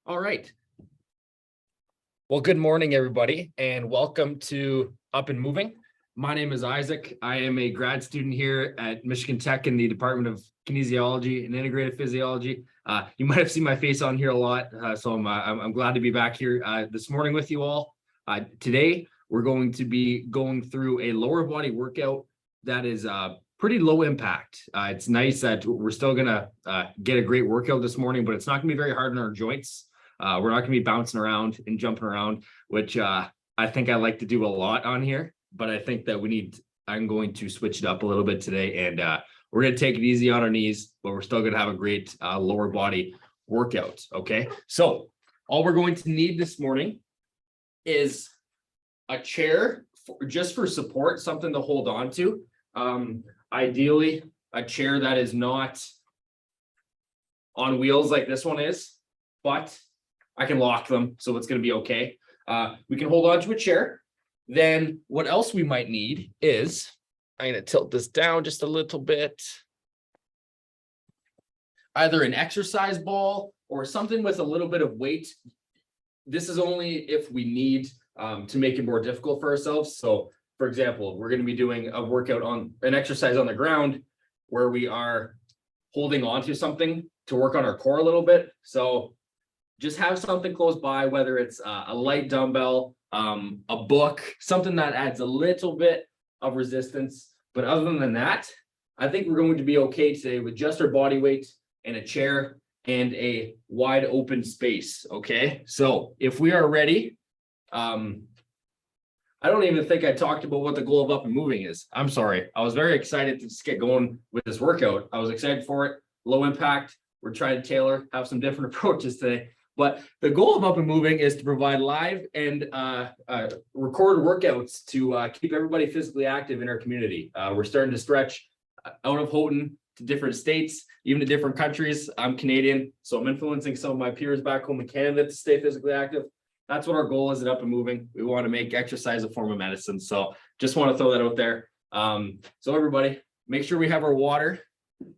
All right. Well, good morning, everybody, and welcome to Up and Moving. My name is Isaac. I am a grad student here at Michigan Tech in the Department of Kinesiology and Integrative Physiology. You might have seen my face on here a lot, so I'm glad to be back here this morning with you all. Today, we're going to be going through a lower body workout that is pretty low impact. It's nice that we're still gonna get a great workout this morning, but it's not gonna be very hard on our joints. We're not gonna be bouncing around and jumping around, which I think I like to do a lot on here, but I think that I'm going to switch it up a little bit today, and we're gonna take it easy on our knees, but we're still gonna have a great lower body workout, okay? So all we're going to need this morning is a chair just for support, something to hold on to. Ideally, a chair that is not on wheels like this one is, but I can lock them, so it's going to be okay. We can hold on to a chair. Then what else we might need is, I'm going to tilt this down just a little bit. Either an exercise ball or something with a little bit of weight. This is only if we need to make it more difficult for ourselves. So for example, we're going to be doing a workout on an exercise on the ground where we are holding on to something to work on our core a little bit. So just have something close by, whether it's a light dumbbell, a book, something that adds a little bit of resistance. But other than that, I think we're going to be okay today with just our body weight and a chair and a wide open space. Okay, so if we are ready, I don't even think I talked about what the goal of Up and Moving is. I'm sorry. I was very excited to just get going with this workout. I was excited for it. Low impact. We're trying to have some different approaches today. But the goal of Up and Moving is to provide live and record workouts to keep everybody physically active in our community. We're starting to stretch out of Houghton to different states, even to different countries. I'm Canadian, so I'm influencing some of my peers back home in Canada to stay physically active. That's what our goal is at Up and Moving. We want to make exercise a form of medicine. So just want to throw that out there. So everybody, make sure we have our water.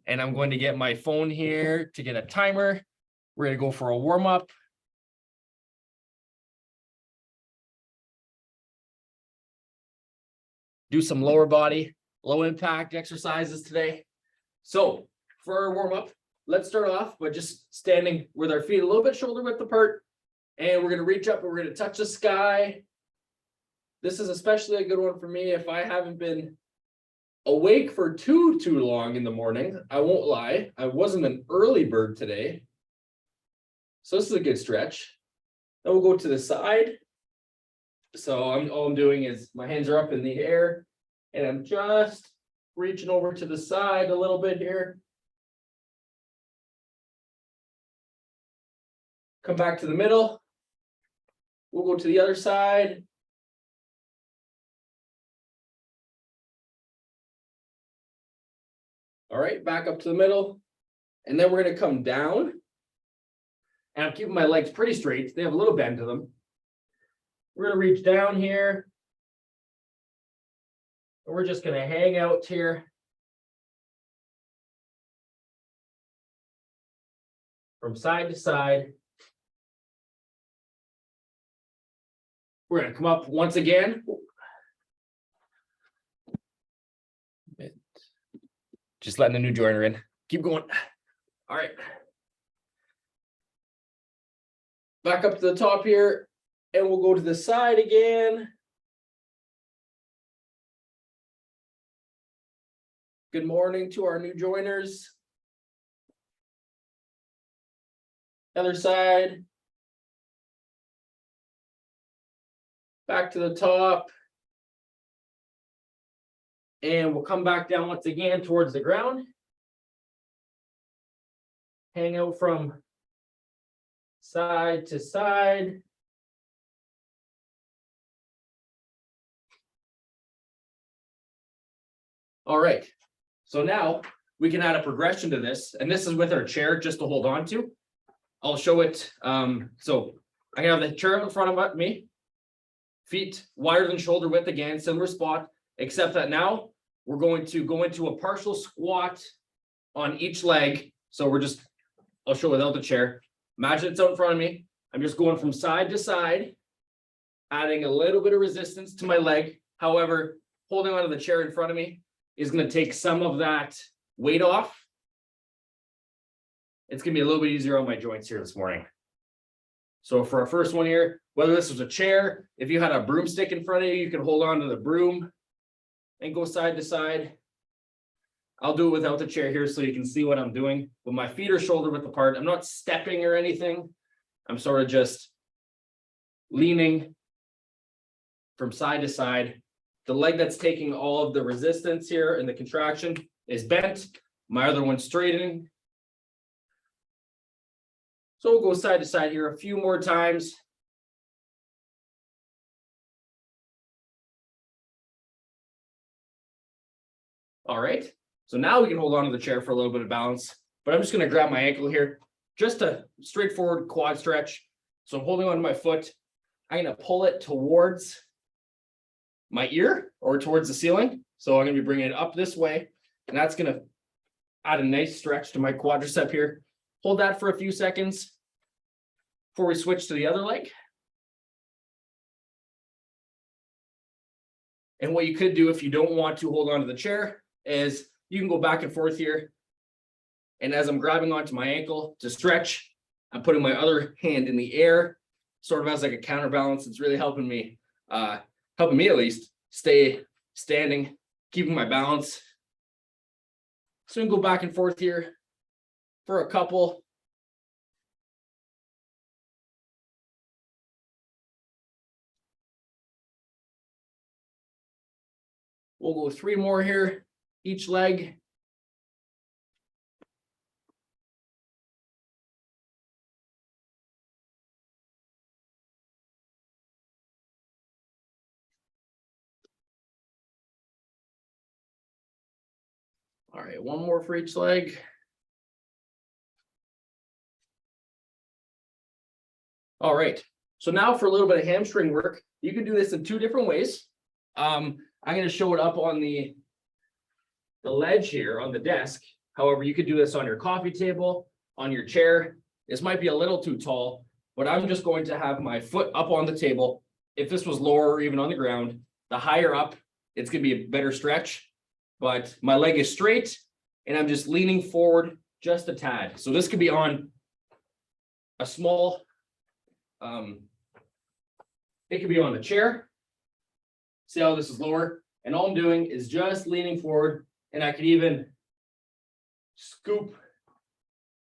And I'm going to get my phone here to get a timer. We're going to go for a warm up. Do some lower body, low impact exercises today. So for our warm up, let's start off by just standing with our feet a little bit shoulder width apart. And we're going to reach up and we're going to touch the sky. This is especially a good one for me if I haven't been awake for too long in the morning. I won't lie. I wasn't an early bird today. So this is a good stretch. Then we'll go to the side. So all I'm doing is my hands are up in the air and I'm just reaching over to the side a little bit here. Come back to the middle. We'll go to the other side. All right, back up to the middle. And then we're going to come down. And I'm keeping my legs pretty straight. They have a little bend to them. We're going to reach down here. And we're just going to hang out here. From side to side. We're going to come up once again. Just letting the new joiner in. Keep going. All right. Back up to the top here, and we'll go to the side again. Good morning to our new joiners. Other side. Back to the top. And we'll come back down once again towards the ground. Hang out from side to side. All right. So now we can add a progression to this. And this is with our chair just to hold on to. I'll show it. So I have the chair in front of me. Feet wider than shoulder width again, similar spot, except that now we're going to go into a partial squat on each leg. So I'll show without the chair. Imagine it's out in front of me. I'm just going from side to side, adding a little bit of resistance to my leg. However, holding onto the chair in front of me is going to take some of that weight off. It's going to be a little bit easier on my joints here this morning. So for our first one here, whether this was a chair, if you had a broomstick in front of you, you can hold on to the broom and go side to side. I'll do it without the chair here so you can see what I'm doing. But my feet are shoulder width apart. I'm not stepping or anything. I'm sort of just leaning from side to side. The leg that's taking all of the resistance here and the contraction is bent. My other one's straightening. So we'll go side to side here a few more times. All right, so now we can hold on to the chair for a little bit of balance, but I'm just going to grab my ankle here, just a straightforward quad stretch. So I'm holding onto my foot. I'm going to pull it towards my ear or towards the ceiling. So I'm going to be bringing it up this way, and that's going to add a nice stretch to my quadricep here. Hold that for a few seconds before we switch to the other leg. And what you could do if you don't want to hold on to the chair is you can go back and forth here. And as I'm grabbing onto my ankle to stretch, I'm putting my other hand in the air, sort of as like a counterbalance. It's really helping me at least stay standing, keeping my balance. So we can go back and forth here for a couple. We'll go 3 more here, each leg. All right, 1 more for each leg. All right, so now for a little bit of hamstring work. You can do this in 2 different ways. I'm going to show it up on the ledge here on the desk. However, you could do this on your coffee table, on your chair. This might be a little too tall, but I'm just going to have my foot up on the table. If this was lower or even on the ground, the higher up, it's going to be a better stretch. But my leg is straight and I'm just leaning forward just a tad. So this could be on a small, it could be on the chair. See how this is lower? And all I'm doing is just leaning forward, and I could even scoop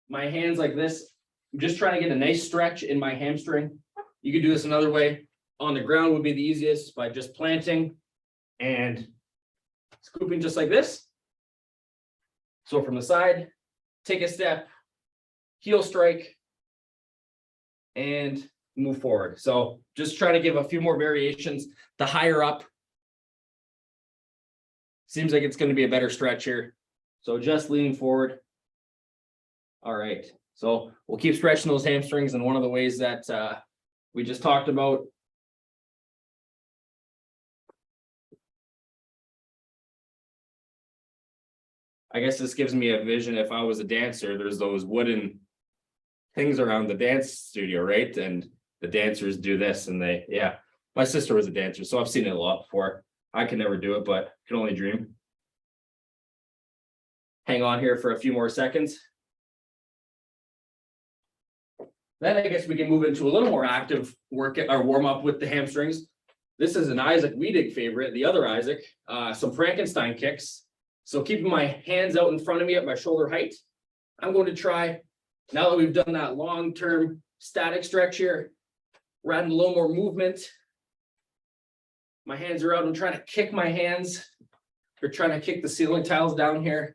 my hands like this. I'm just trying to get a nice stretch in my hamstring. You could do this another way. On the ground would be the easiest by just planting and scooping just like this. So from the side, take a step, heel strike, and move forward. So just try to give a few more variations. The higher up, seems like it's going to be a better stretch here. So just leaning forward. All right. So we'll keep stretching those hamstrings. And one of the ways that we just talked about, I guess this gives me a vision. If I was a dancer, there's those wooden things around the dance studio, right? And the dancers do this, and my sister was a dancer, so I've seen it a lot before. I can never do it, but can only dream. Hang on here for a few more seconds. Then I guess we can move into a little more active work or warm up with the hamstrings. This is an Isaac Weedig favorite, the other Isaac, some Frankenstein kicks. So keeping my hands out in front of me at my shoulder height, I'm going to try, now that we've done that long-term static stretch here, we're adding a little more movement. My hands are out. I'm trying to kick my hands. We're trying to kick the ceiling tiles down here.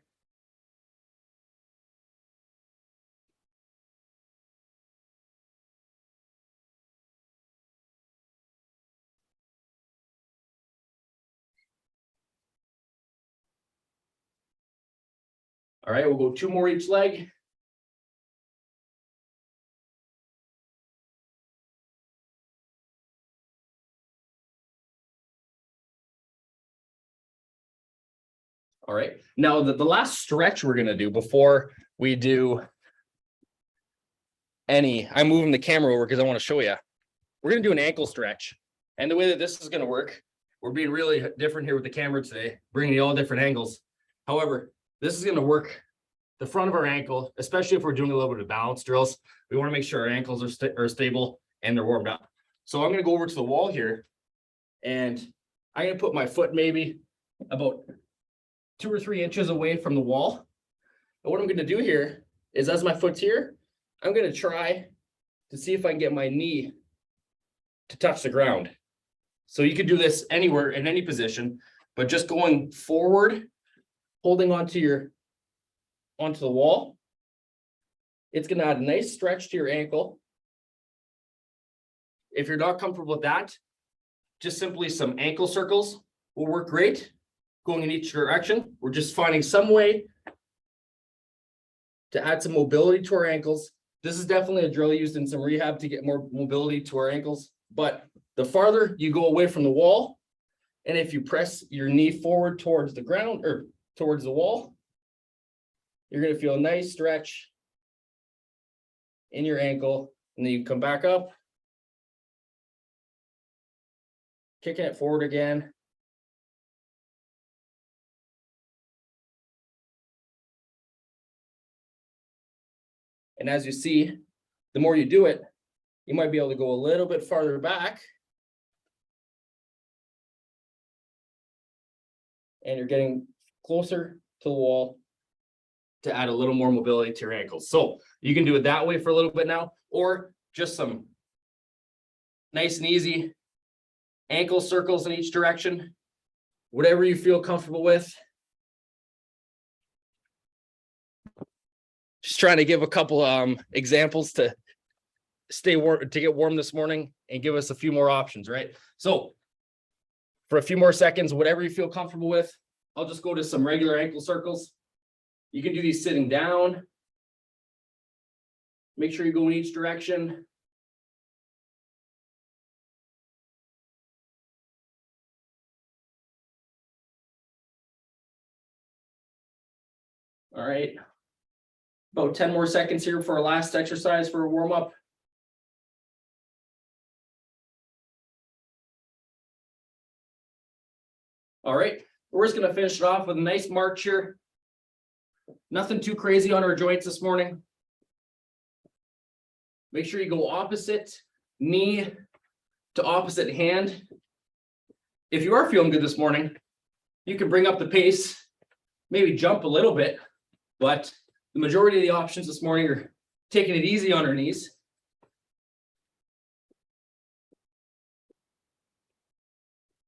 All right, we'll go 2 more each leg. All right, now the last stretch we're going to do before we do I'm moving the camera over because I want to show you. We're going to do an ankle stretch. And the way that this is going to work, we're being really different here with the camera today, bringing you all different angles. However, this is going to work the front of our ankle, especially if we're doing a little bit of balance drills. We want to make sure our ankles are stable and they're warmed up. So I'm going to go over to the wall here, and I'm going to put my foot maybe about 2 or 3 inches away from the wall. And what I'm going to do here is, as my foot's here, I'm going to try to see if I can get my knee to touch the ground. So you could do this anywhere in any position, but just going forward, holding onto the wall. It's going to add a nice stretch to your ankle. If you're not comfortable with that, just simply some ankle circles will work great, going in each direction. We're just finding some way to add some mobility to our ankles. This is definitely a drill used in some rehab to get more mobility to our ankles. But the farther you go away from the wall, and if you press your knee forward towards the ground or towards the wall, you're going to feel a nice stretch in your ankle. And then you come back up, kicking it forward again. And as you see, the more you do it, you might be able to go a little bit farther back. And you're getting closer to the wall to add a little more mobility to your ankles. So you can do it that way for a little bit now, or just some nice and easy ankle circles in each direction, whatever you feel comfortable with. Just trying to give a couple examples to stay warm, to get warm this morning, and give us a few more options, right? So for a few more seconds, whatever you feel comfortable with, I'll just go to some regular ankle circles. You can do these sitting down. Make sure you go in each direction. All right. About 10 more seconds here for our last exercise for a warm up. All right, we're just going to finish it off with a nice march here. Nothing too crazy on our joints this morning. Make sure you go opposite knee to opposite hand. If you are feeling good this morning, you can bring up the pace, maybe jump a little bit, but the majority of the options this morning are taking it easy on our knees.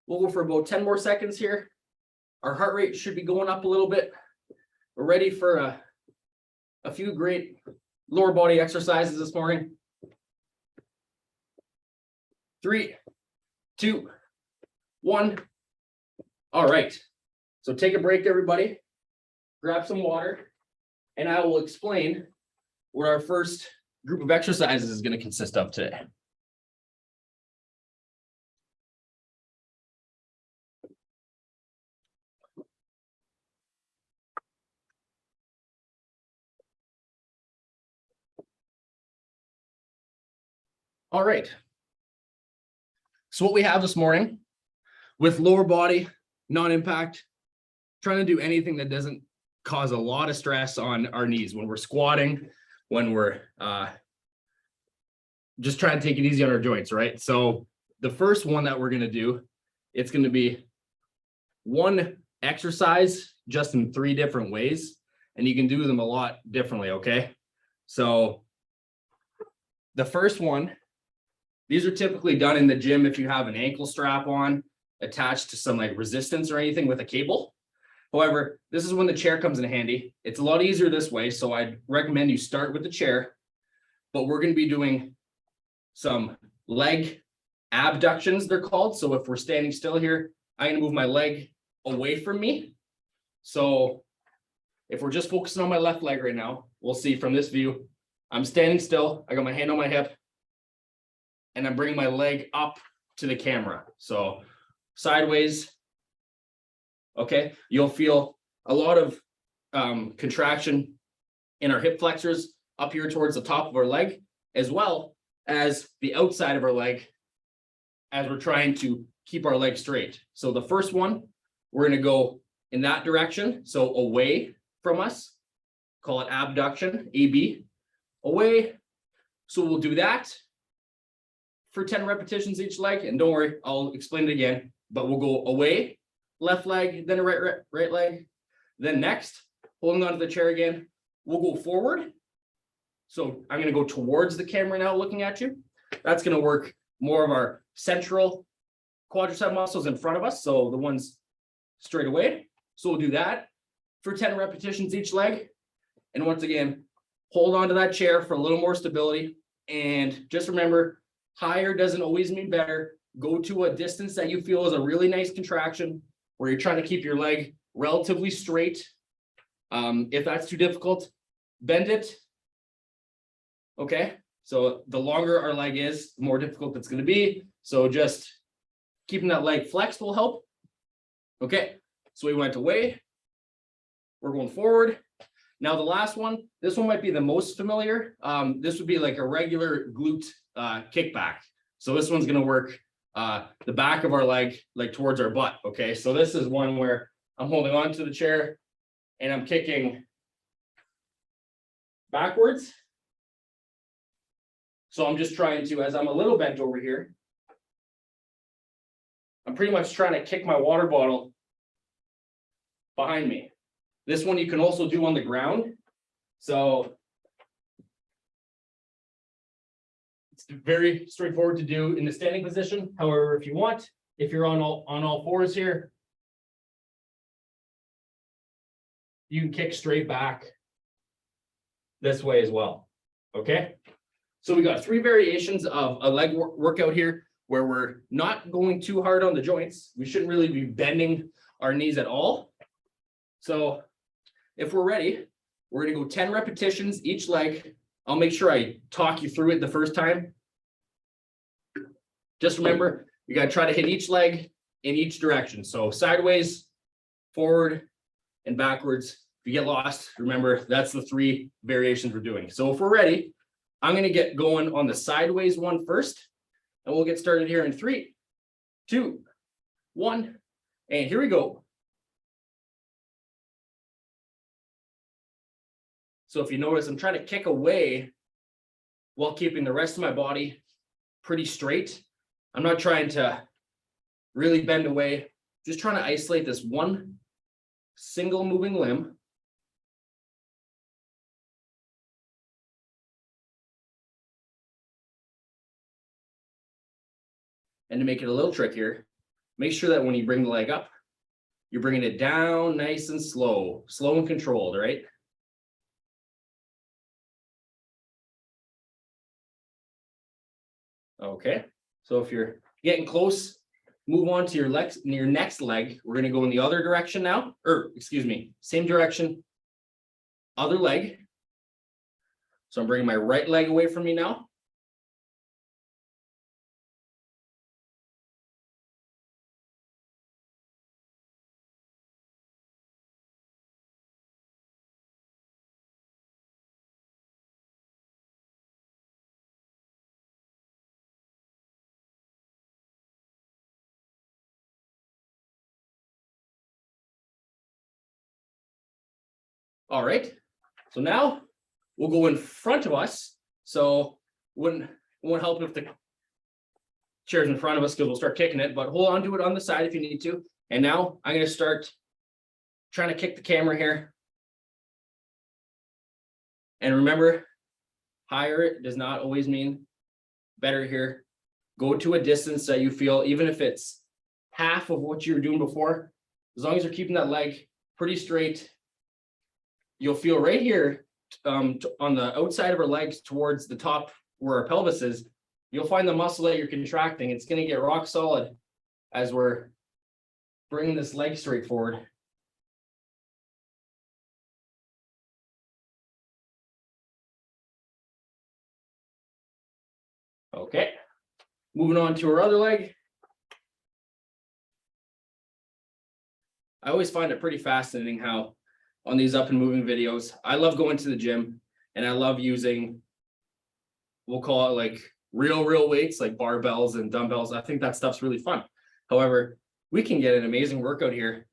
We'll go for about 10 more seconds here. Our heart rate should be going up a little bit. We're ready for a few great lower body exercises this morning. 3, 2, 1. All right. So take a break, everybody. Grab some water, and I will explain what our first group of exercises is going to consist of today. All right. So what we have this morning with lower body, non-impact, trying to do anything that doesn't cause a lot of stress on our knees when we're squatting, when we're just trying to take it easy on our joints, right? So the first one that we're going to do, it's going to be one exercise just in 3 different ways, and you can do them a lot differently, okay? So the first one, these are typically done in the gym if you have an ankle strap on attached to some like resistance or anything with a cable. However, this is when the chair comes in handy. It's a lot easier this way, so I'd recommend you start with the chair, but we're going to be doing some leg abductions, they're called. So if we're standing still here, I'm going to move my leg away from me. So if we're just focusing on my left leg right now, we'll see from this view, I'm standing still. I got my hand on my hip, and I'm bringing my leg up to the camera. So sideways. Okay, you'll feel a lot of contraction in our hip flexors up here towards the top of our leg, as well as the outside of our leg as we're trying to keep our leg straight. So the first one, we're going to go in that direction. So away from us, call it abduction, AB, away. So we'll do that for 10 repetitions each leg. And don't worry, I'll explain it again, but we'll go away, left leg, then a right leg. Then next, holding onto the chair again, we'll go forward. So I'm going to go towards the camera now, looking at you. That's going to work more of our central quadricep muscles in front of us. So the ones straight away. So we'll do that for 10 repetitions each leg. And once again, hold on to that chair for a little more stability. And just remember, higher doesn't always mean better. Go to a distance that you feel is a really nice contraction where you're trying to keep your leg relatively straight. If that's too difficult, bend it. Okay, so the longer our leg is, the more difficult it's going to be. So just keeping that leg flexed will help. Okay, so we went away. We're going forward. Now the last one, this one might be the most familiar. This would be like a regular glute kickback. So this one's going to work the back of our leg, like towards our butt. Okay, so this is one where I'm holding on to the chair and I'm kicking backwards. So I'm just trying to, as I'm a little bent over here, I'm pretty much trying to kick my water bottle behind me. This one you can also do on the ground. So it's very straightforward to do in the standing position. However, if you want, if you're on all fours here, you can kick straight back this way as well. Okay. So we got 3 variations of a leg workout here where we're not going too hard on the joints. We shouldn't really be bending our knees at all. So if we're ready, we're going to go 10 repetitions each leg. I'll make sure I talk you through it the first time. Just remember, you got to try to hit each leg in each direction. So sideways, forward, and backwards. If you get lost, remember that's the 3 variations we're doing. So if we're ready, I'm going to get going on the sideways one first, and we'll get started here in 3, 2, 1, and here we go. So if you notice, I'm trying to kick away while keeping the rest of my body pretty straight. I'm not trying to really bend away, just trying to isolate this one single moving limb. And to make it a little trickier, make sure that when you bring the leg up, you're bringing it down nice and slow and controlled, right? Okay, so if you're getting close, move on to your next leg. We're going to go in the other direction now, or excuse me, same direction, other leg. So I'm bringing my right leg away from me now. All right, so now we'll go in front of us. So it won't help if the chair's in front of us because we'll start kicking it, but hold on to it on the side if you need to. And now I'm going to start trying to kick the camera here. And remember, higher does not always mean better here. Go to a distance that you feel, even if it's half of what you were doing before, as long as you're keeping that leg pretty straight, you'll feel right here on the outside of our legs towards the top where our pelvis is, you'll find the muscle that you're contracting. It's going to get rock solid as we're bringing this leg straight forward. Okay, moving on to our other leg. I always find it pretty fascinating how on these up and moving videos, I love going to the gym and I love using we'll call it like real weights like barbells and dumbbells. I think that stuff's really fun. However, we can get an amazing workout here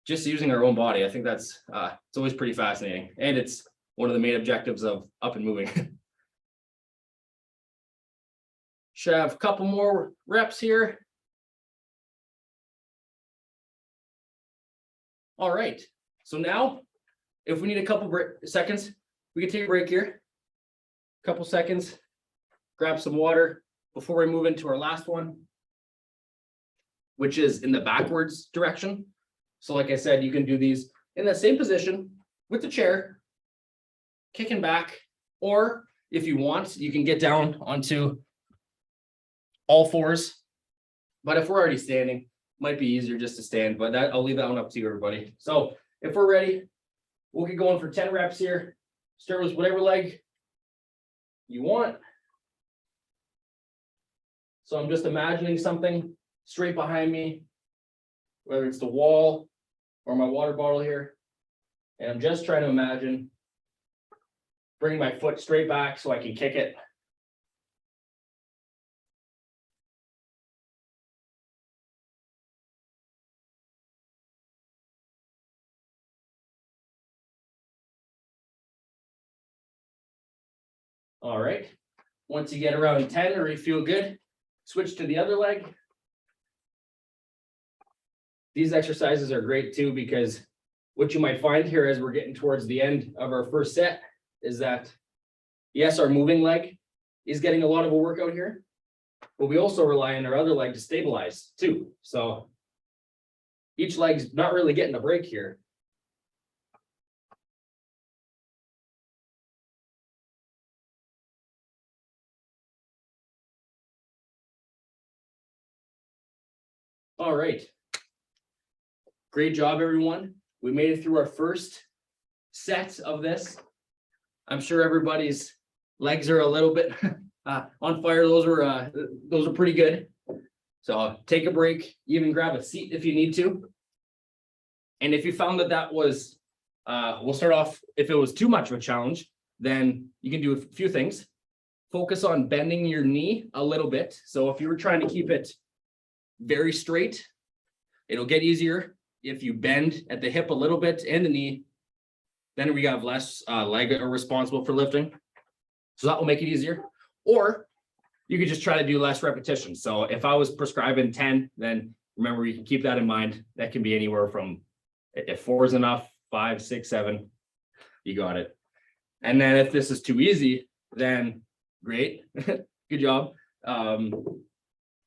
just using our own body. I think that's it's always pretty fascinating, and it's one of the main objectives of Up and Moving. Should have a couple more reps here. All right, so now if we need a couple seconds, we can take a break here. Couple seconds, grab some water before we move into our last one, which is in the backwards direction. So like I said, you can do these in the same position with the chair, kicking back, or if you want, you can get down onto all fours. But if we're already standing, might be easier just to stand, but that I'll leave that one up to you, everybody. So if we're ready, we'll get going for 10 reps here. Start with whatever leg you want. So I'm just imagining something straight behind me, whether it's the wall or my water bottle here. And I'm just trying to imagine bringing my foot straight back so I can kick it. All right. Once you get around 10 or you feel good, switch to the other leg. These exercises are great too, because what you might find here as we're getting towards the end of our first set is that, yes, our moving leg is getting a lot of a workout here, but we also rely on our other leg to stabilize too. So each leg's not really getting a break here. All right. Great job, everyone. We made it through our first set of this. I'm sure everybody's legs are a little bit on fire. Those are pretty good. So take a break, even grab a seat if you need to. And if you found that was, we'll start off, if it was too much of a challenge, then you can do a few things. Focus on bending your knee a little bit. So if you were trying to keep it very straight, it'll get easier if you bend at the hip a little bit and the knee. Then we have less leg are responsible for lifting. So that will make it easier. Or you could just try to do less repetitions. So if I was prescribing 10, then remember, you can keep that in mind. That can be anywhere from, if 4 is enough, 5, 6, 7, you got it. And then if this is too easy, then great, good job.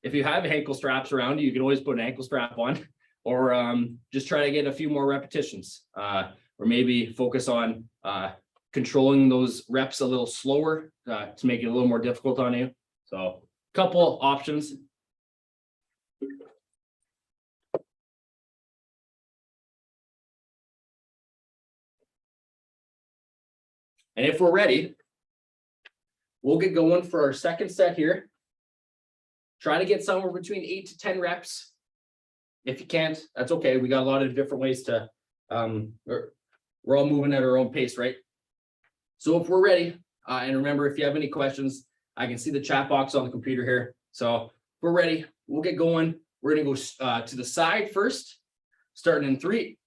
If you have ankle straps around you, you can always put an ankle strap on, or just try to get a few more repetitions, or maybe focus on controlling those reps a little slower to make it a little more difficult on you. So a couple options. And if we're ready, we'll get going for our second set here. Try to get somewhere between 8 to 10 reps. If you can't, that's okay. We got a lot of different ways to, we're all moving at our own pace, right? So if we're ready, and remember, if you have any questions, I can see the chat box on the computer here. So if we're ready, we'll get going. We're gonna go to the side first, starting in 3,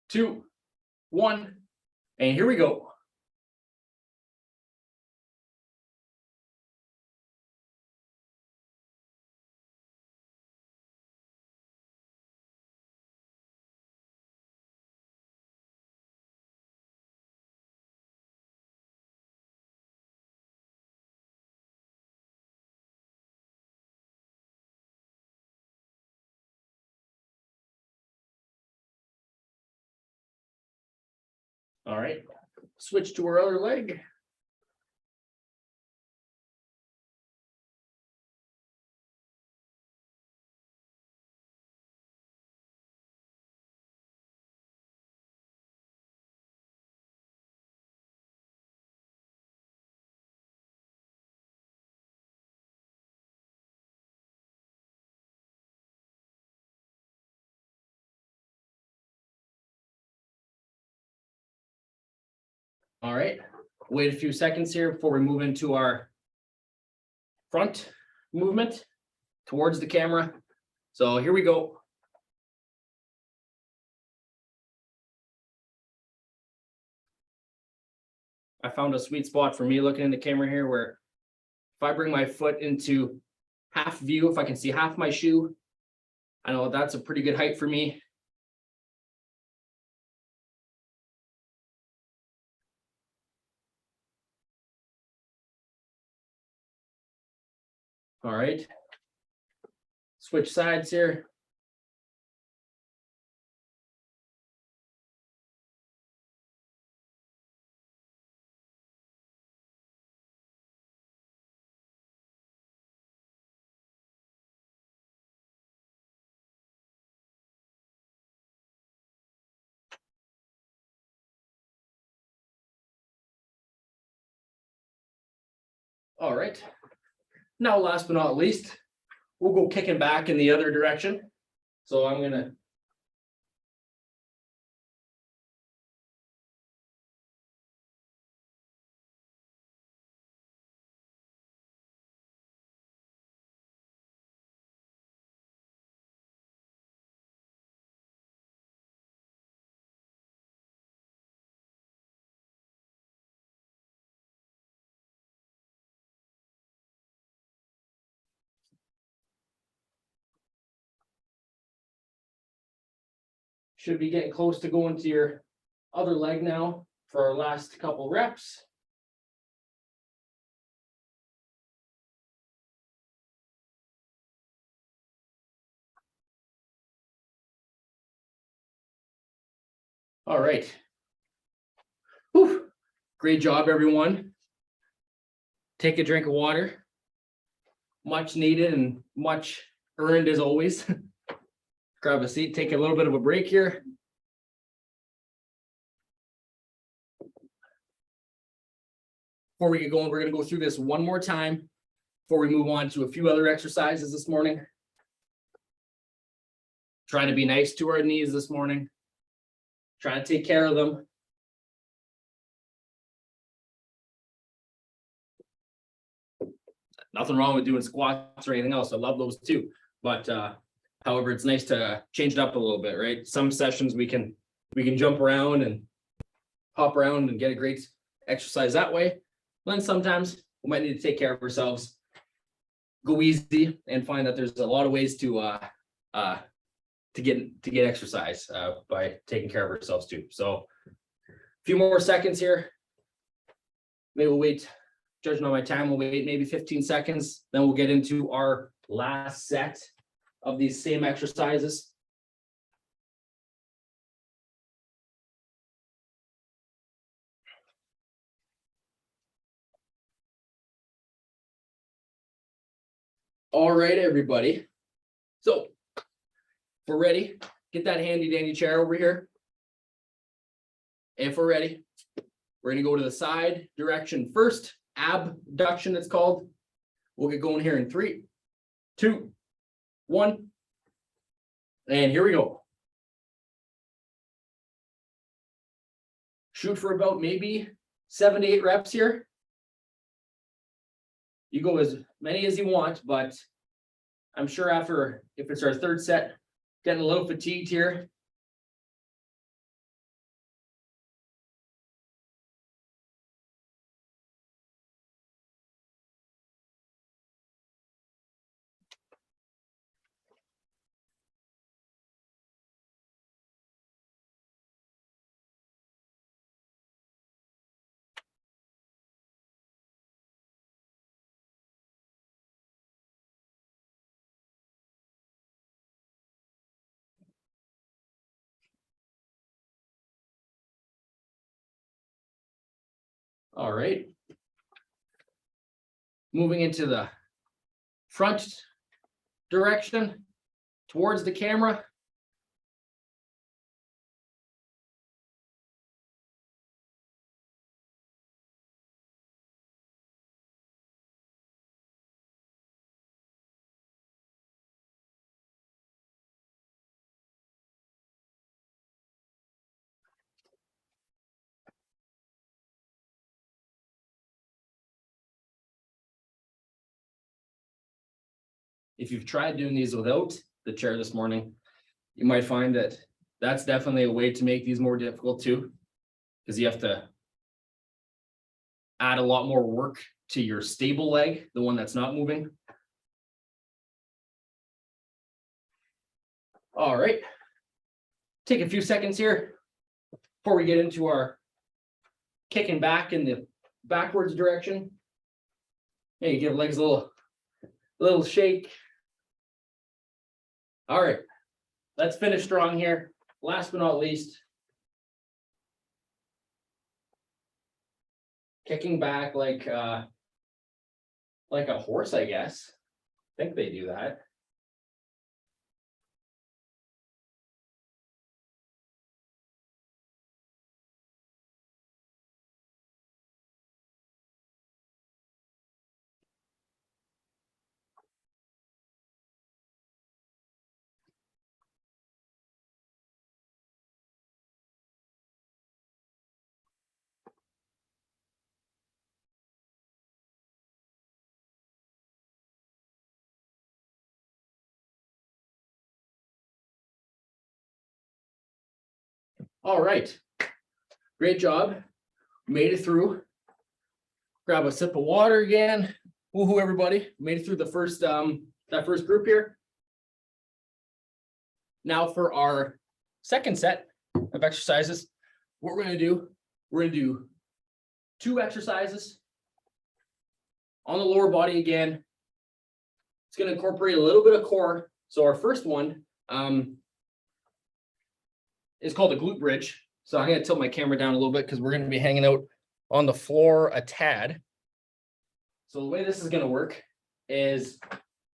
2, 1, and here we go. All right, switch to our other leg. All right, wait a few seconds here before we move into our front movement towards the camera. So here we go. I found a sweet spot for me looking in the camera here where if I bring my foot into half view, if I can see half my shoe, I know that's a pretty good height for me. All right. Switch sides here. All right. Now, last but not least, we'll go kicking back in the other direction. So I'm gonna. Should be getting close to going to your other leg now for our last couple reps. All right. Whew. Great job, everyone. Take a drink of water. Much needed and much earned as always. Grab a seat, take a little bit of a break here. Before we get going, we're going to go through this one more time before we move on to a few other exercises this morning. Trying to be nice to our knees this morning. Trying to take care of them. Nothing wrong with doing squats or anything else. I love those too. But however, it's nice to change it up a little bit, right? Some sessions we can jump around and hop around and get a great exercise that way. Then sometimes we might need to take care of ourselves, go easy, and find that there's a lot of ways to get exercise by taking care of ourselves too. So a few more seconds here. Maybe we'll wait. Judging on my time, we'll wait maybe 15 seconds. Then we'll get into our last set of these same exercises. All right, everybody. So if we're ready, get that handy dandy chair over here. If we're ready, we're gonna go to the side direction first, abduction it's called. We'll get going here in 3, 2, 1. And here we go. Shoot for about maybe 7 to 8 reps here. You go as many as you want, but I'm sure after, if it's our third set, getting a little fatigued here. All right. Moving into the front direction towards the camera. if you've tried doing these without the chair this morning, you might find that that's definitely a way to make these more difficult too, because you have to add a lot more work to your stable leg, the one that's not moving. All right. Take a few seconds here before we get into our kicking back in the backwards direction. Hey, give legs a little shake. All right, let's finish strong here. Last but not least, kicking back like a horse, I guess. I think they do that. All right, great job. Made it through. Grab a sip of water again. Woohoo, everybody. Made it through the first that first group here. Now for our second set of exercises, what we're going to do 2 exercises on the lower body again. It's going to incorporate a little bit of core. So our first one is called a glute bridge. So I'm going to tilt my camera down a little bit because we're going to be hanging out on the floor a tad. So the way this is going to work is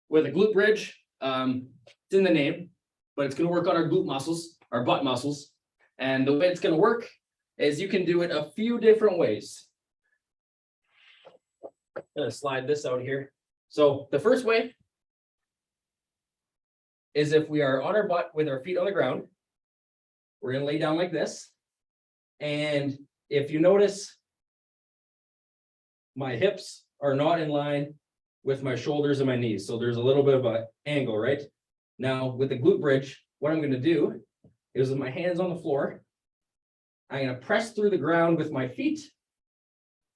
with a glute bridge. It's in the name, but it's going to work on our glute muscles, our butt muscles. And the way it's going to work is you can do it a few different ways. I'm going to slide this out here. So the first way is if we are on our butt with our feet on the ground, we're going to lay down like this. And if you notice, my hips are not in line with my shoulders and my knees. So there's a little bit of an angle, right? Now with the glute bridge, what I'm going to do is with my hands on the floor, I'm going to press through the ground with my feet.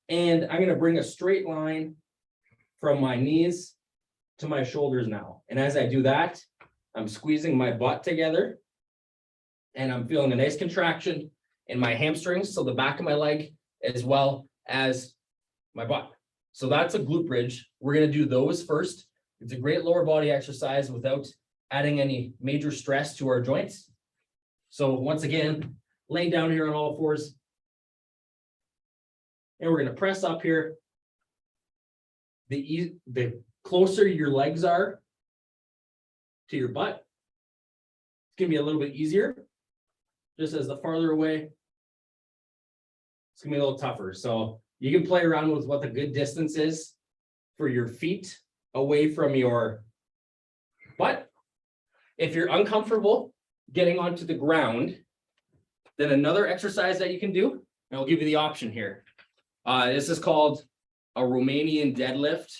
And I'm going to bring a straight line from my knees to my shoulders now. And as I do that, I'm squeezing my butt together. And I'm feeling a nice contraction in my hamstrings, so the back of my leg, as well as my butt. So that's a glute bridge. We're going to do those first. It's a great lower body exercise without adding any major stress to our joints. So once again, laying down here on all fours. And we're going to press up here. The closer your legs are to your butt, it's going to be a little bit easier. Just as the farther away, it's going to be a little tougher. So you can play around with what the good distance is for your feet away from your butt. If you're uncomfortable getting onto the ground, then another exercise that you can do, and I'll give you the option here. This is called a Romanian deadlift.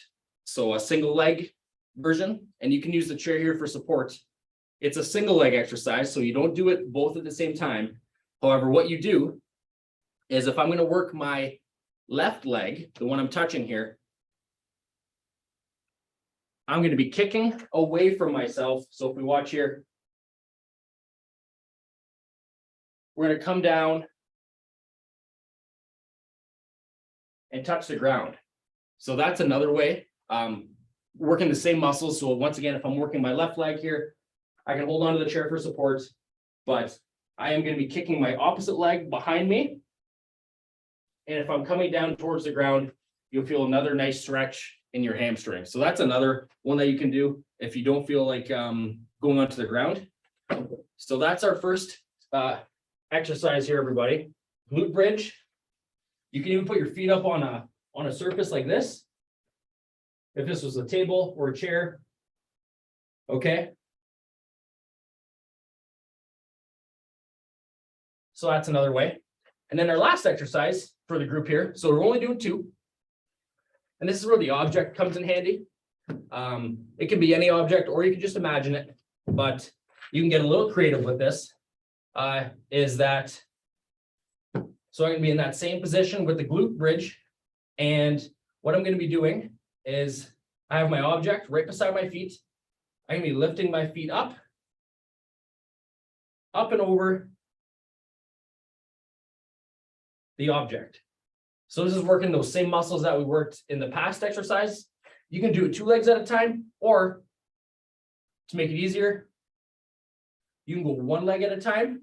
So a single leg version, and you can use the chair here for support. It's a single leg exercise, so you don't do it both at the same time. However, what you do is if I'm going to work my left leg, the one I'm touching here, I'm going to be kicking away from myself. So if we watch here, we're going to come down and touch the ground. So that's another way, working the same muscles. So once again, if I'm working my left leg here, I can hold onto the chair for support, but I am going to be kicking my opposite leg behind me. And if I'm coming down towards the ground, you'll feel another nice stretch in your hamstring. So that's another one that you can do if you don't feel like going onto the ground. So that's our first exercise here, everybody. Glute bridge. You can even put your feet up on a surface like this. If this was a table or a chair. Okay. So that's another way. And then our last exercise for the group here. So we're only doing 2. And this is where the object comes in handy. It can be any object, or you can just imagine it, but you can get a little creative with this. Is that, so I'm gonna be in that same position with the glute bridge. And what I'm gonna be doing is I have my object right beside my feet. I'm gonna be lifting my feet up and over the object. So this is working those same muscles that we worked in the past exercise. You can do it 2 legs at a time, or to make it easier, you can go 1 leg at a time.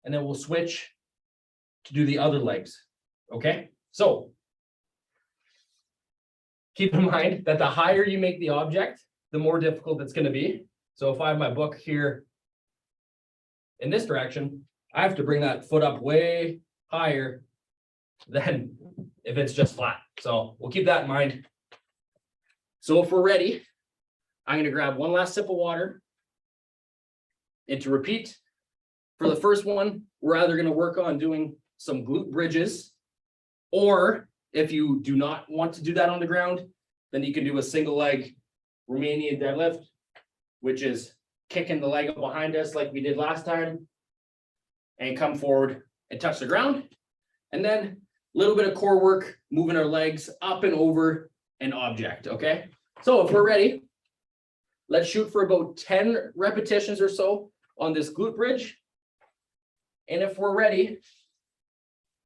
And then we'll switch to do the other legs. Okay, so keep in mind that the higher you make the object, the more difficult it's going to be. So if I have my book here in this direction, I have to bring that foot up way higher than if it's just flat. So we'll keep that in mind. So if we're ready, I'm going to grab one last sip of water. And to repeat, for the first one, we're either going to work on doing some glute bridges, or if you do not want to do that on the ground, then you can do a single leg Romanian deadlift, which is kicking the leg up behind us like we did last time, and come forward and touch the ground. And then a little bit of core work, moving our legs up and over an object, okay? So if we're ready, let's shoot for about 10 repetitions or so on this glute bridge. And if we're ready,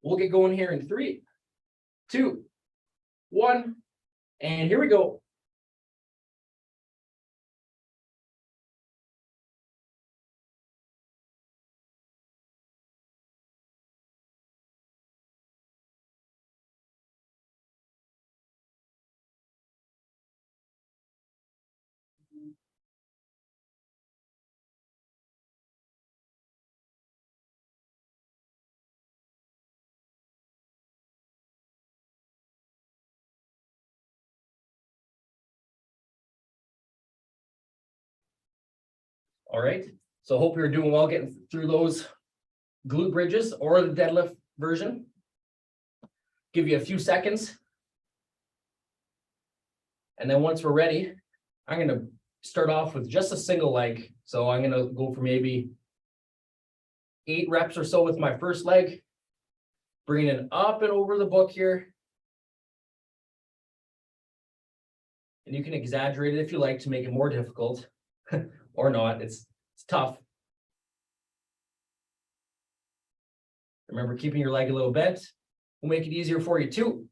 we'll get going here in 3, 2, 1, and here we go. All right, so hope you're doing well getting through those glute bridges or the deadlift version. Give you a few seconds. And then once we're ready, I'm going to start off with just a single leg. So I'm going to go for maybe 8 reps or so with my first leg, bringing it up and over the book here. And you can exaggerate it if you like to make it more difficult or not. It's tough. Remember, keeping your leg a little bent will make it easier for you too.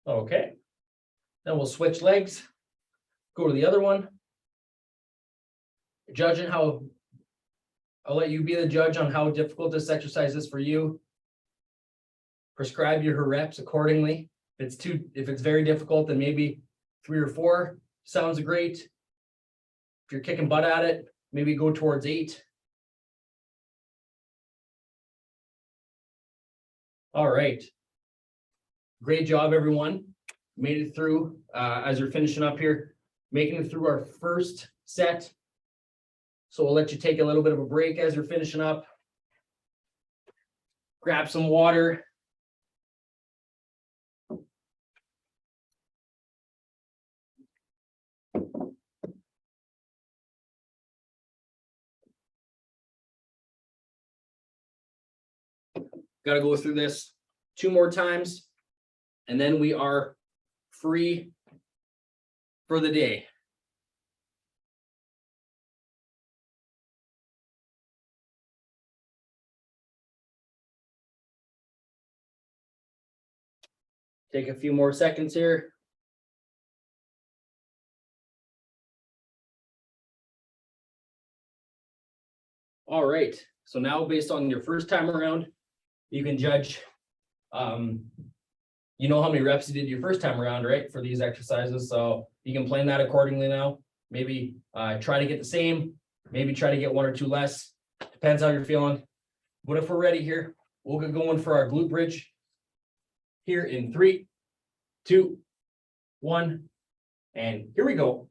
Okay, then we'll switch legs, go to the other one. Judging how, I'll let you be the judge on how difficult this exercise is for you. Prescribe your reps accordingly. If it's very difficult, then maybe 3 or 4 sounds great. If you're kicking butt at it, maybe go towards 8. All right. Great job, everyone. Made it through as you're finishing up here, making it through our first set. So we'll let you take a little bit of a break as you're finishing up. Grab some water. Got to go through this 2 more times, and then we are free for the day. Take a few more seconds here. All right, so now based on your first time around, you can judge, you know how many reps you did your first time around, right, for these exercises. So you can plan that accordingly now. Maybe try to get the same, maybe try to get 1 or 2 less. Depends how you're feeling. But if we're ready here, we'll get going for our glute bridge here in 3, 2, 1, and here we go.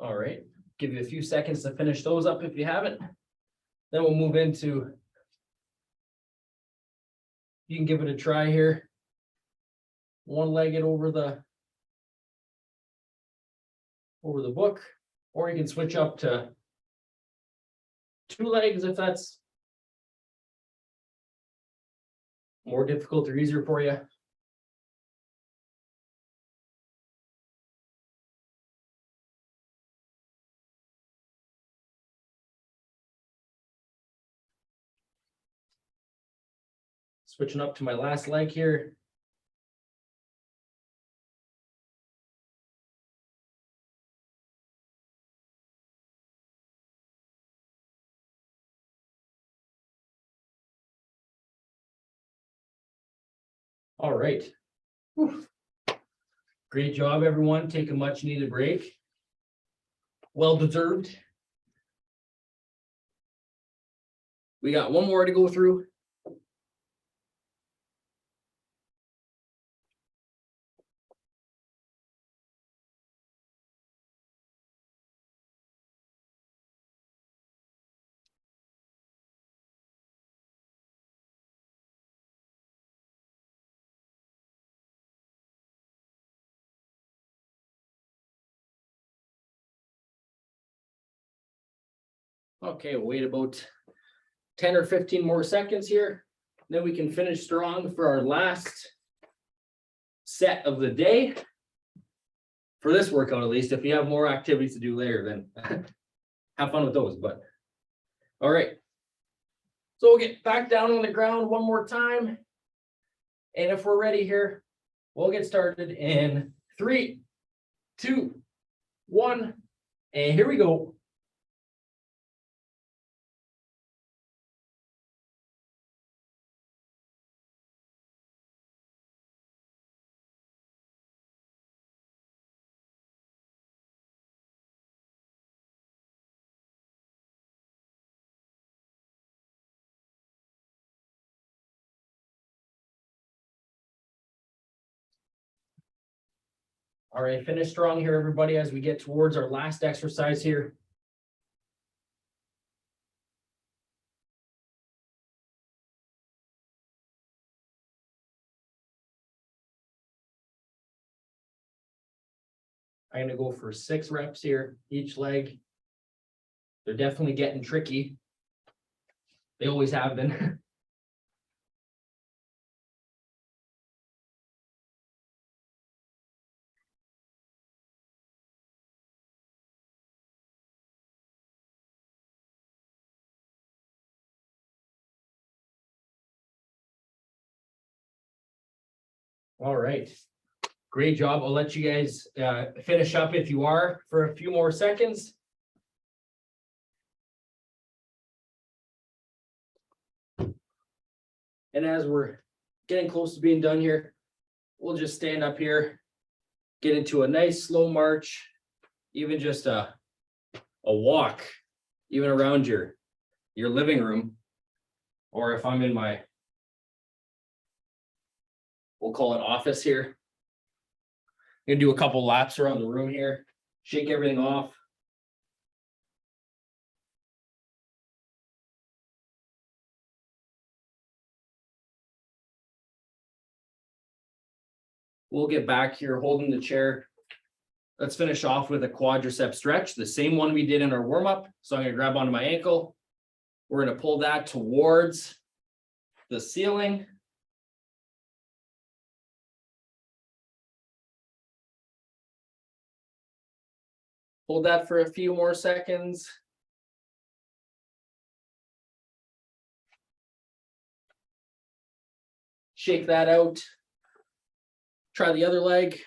All right, give you a few seconds to finish those up if you haven't. Then we'll move into. You can give it a try here. One-legged over the book, or you can switch up to two legs if that's more difficult or easier for you. Switching up to my last leg here. All right. Whew. Great job, everyone. Take a much needed break. Well deserved. We got one more to go through. Okay, we'll wait about 10 or 15 more seconds here. Then we can finish strong for our last set of the day. For this workout, at least. If you have more activities to do later, then have fun with those. But all right. So we'll get back down on the ground one more time. And if we're ready here, we'll get started in 3, 2, 1, and here we go. All right, finish strong here, everybody, as we get towards our last exercise here. I'm going to go for 6 reps here, each leg. They're definitely getting tricky. They always have been. All right. Great job. I'll let you guys finish up if you are for a few more seconds. And as we're getting close to being done here, we'll just stand up here, get into a nice slow march, even just a walk, even around your living room. Or if I'm in my, we'll call it office here. I'm gonna do a couple laps around the room here, shake everything off. We'll get back here holding the chair. Let's finish off with a quadricep stretch, the same one we did in our warm-up. So I'm gonna grab onto my ankle. We're gonna pull that towards the ceiling. Hold that for a few more seconds. Shake that out. Try the other leg.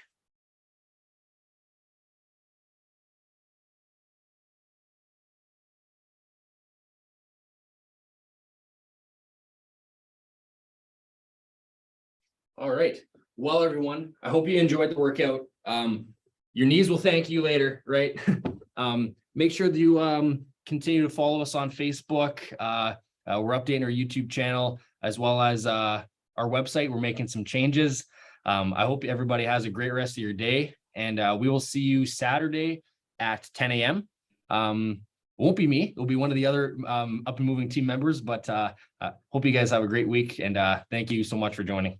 All right. Well, everyone, I hope you enjoyed the workout. Your knees will thank you later, right? Make sure that you continue to follow us on Facebook. We're updating our YouTube channel as well as our website. We're making some changes. I hope everybody has a great rest of your day, and we will see you Saturday at 10 a.m. Won't be me. It'll be one of the other Up and Moving team members, but hope you guys have a great week, and thank you so much for joining.